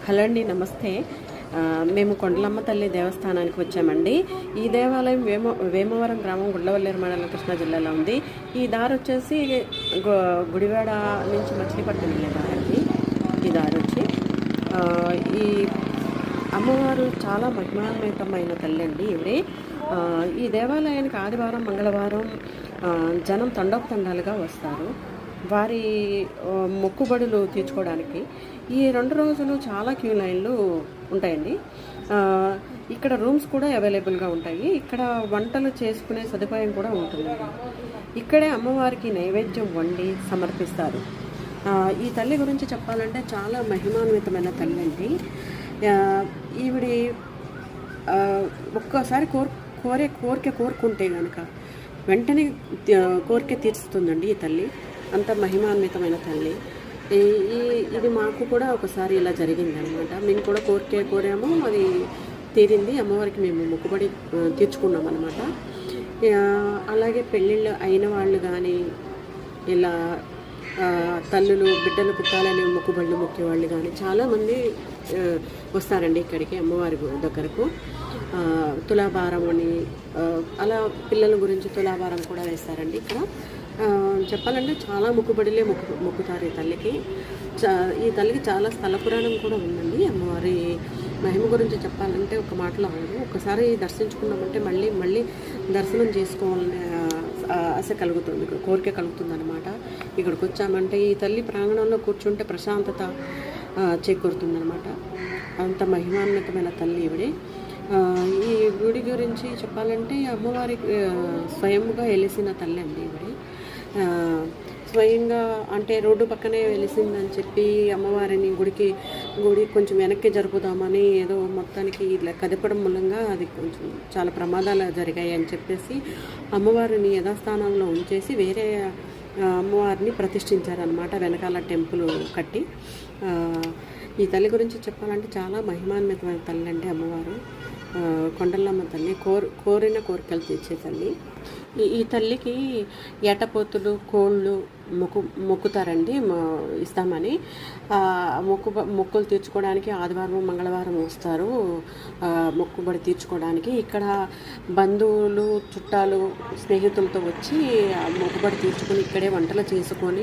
Hello అండి, నమస్తే. మేము కొండలమ్మ తల్లి దేవస్థానానికి వచ్చామండి. ఈ దేవాలయం వేమవరం గ్రామం, గుండ్లవల్లేరు మండలం, కృష్ణా జిల్లాలో ఉంది. ఈ దారి వచ్చేసి గుడివాడ నుంచి మచిలీపట్నం వెళ్ళే దారండి. ఈ దారి వచ్చి ఈ అమ్మవారు చాలా మహిమాన్వితమైన తల్లి అండి ఈవిడే. ఈ దేవాలయానికి ఆదివారం, మంగళవారం జనం తండోపతండాలుగా వస్తారు వారి మొక్కుబడులు తీర్చుకోవడానికి. ఈ 2 రోజులు చాలా క్యూ లైన్లు ఉంటాయండి. ఇక్కడ రూమ్స్ కూడా అవైలబుల్గా ఉంటాయి. ఇక్కడ వంటలు చేసుకునే సదుపాయం కూడా ఉంటుందండి. ఇక్కడే అమ్మవారికి నైవేద్యం వండి సమర్పిస్తారు. ఈ తల్లి గురించి చెప్పాలంటే చాలా మహిమాన్వితమైన తల్లి అండి. ఈవిడి ఒక్కసారి కోరిక కోరుకుంటే కనుక వెంటనే కోరిక తీర్చుతుందండి ఈ తల్లి. అంత మహిమాన్వితమైన తల్లి. ఇది మాకు కూడా ఒకసారి ఇలా జరిగింది అనమాట. మేము కూడా కోరాము, అది తీరింది. అమ్మవారికి మేము మొక్కుబడి తీర్చుకున్నాం అనమాట. అలాగే పెళ్ళిళ్ళు అయిన వాళ్ళు కానీ, ఇలా తల్లులు బిడ్డలు పుట్టాలని మొక్కుబళ్ళు మొక్కేవాళ్ళు కానీ చాలామంది వస్తారండి ఇక్కడికి, అమ్మవారి దగ్గరకు. తులాభారం అని అలా పిల్లల గురించి తులాభారం కూడా వేస్తారండి ఇక్కడ. చెప్పాలంటే చాలా మొక్కుబడిలే మొక్కుతారు ఈ తల్లికి. ఈ తల్లికి చాలా స్థల పురాణం కూడా ఉందండి. అమ్మవారి మహిమ గురించి చెప్పాలంటే ఒక మాటలో అవ్వదు. ఒకసారి దర్శించుకున్నామంటే మళ్ళీ దర్శనం చేసుకోవాలనే ఆశ కలుగుతుంది, కోరిక కలుగుతుంది అనమాట. ఇక్కడికి వచ్చామంటే ఈ తల్లి ప్రాంగణంలో కూర్చుంటే ప్రశాంతత చేకూరుతుంది అనమాట. అంత మహిమాన్వితమైన తల్లి ఈవిడే. ఈ గుడి గురించి చెప్పాలంటే అమ్మవారి స్వయంగా వెలిసిన తల్లి అండి ఈవిడే. స్వయంగా అంటే రోడ్డు పక్కనే వెలిసిందని చెప్పి అమ్మవారిని గుడి కొంచెం వెనక్కి జరుపుదామని ఏదో మొత్తానికి ఇట్లా కదపడం మూలంగా అది కొంచెం చాలా ప్రమాదాలు జరిగాయి అని చెప్పేసి అమ్మవారిని యథాస్థానంలో ఉంచేసి వేరే అమ్మవారిని ప్రతిష్ఠించారనమాట, వెనకాల టెంపుల్ కట్టి. ఈ తల్లి గురించి చెప్పాలంటే చాలా మహిమాన్వితమైన తల్లి అంటే అమ్మవారు. కొండలమ్మ తల్లి కోరిన కోరికలు తీర్చే తల్లి. ఈ తల్లికి ఏటపోతులు, కోళ్ళు మొక్కుతారండి, ఇస్తామని. మొక్కులు తీర్చుకోవడానికి ఆదివారం, మంగళవారం వస్తారు మొక్కుబడి తీర్చుకోవడానికి. ఇక్కడ బంధువులు, చుట్టాలు, స్నేహితులతో వచ్చి మొక్కుబడి తీర్చుకొని ఇక్కడే వంటలు చేసుకొని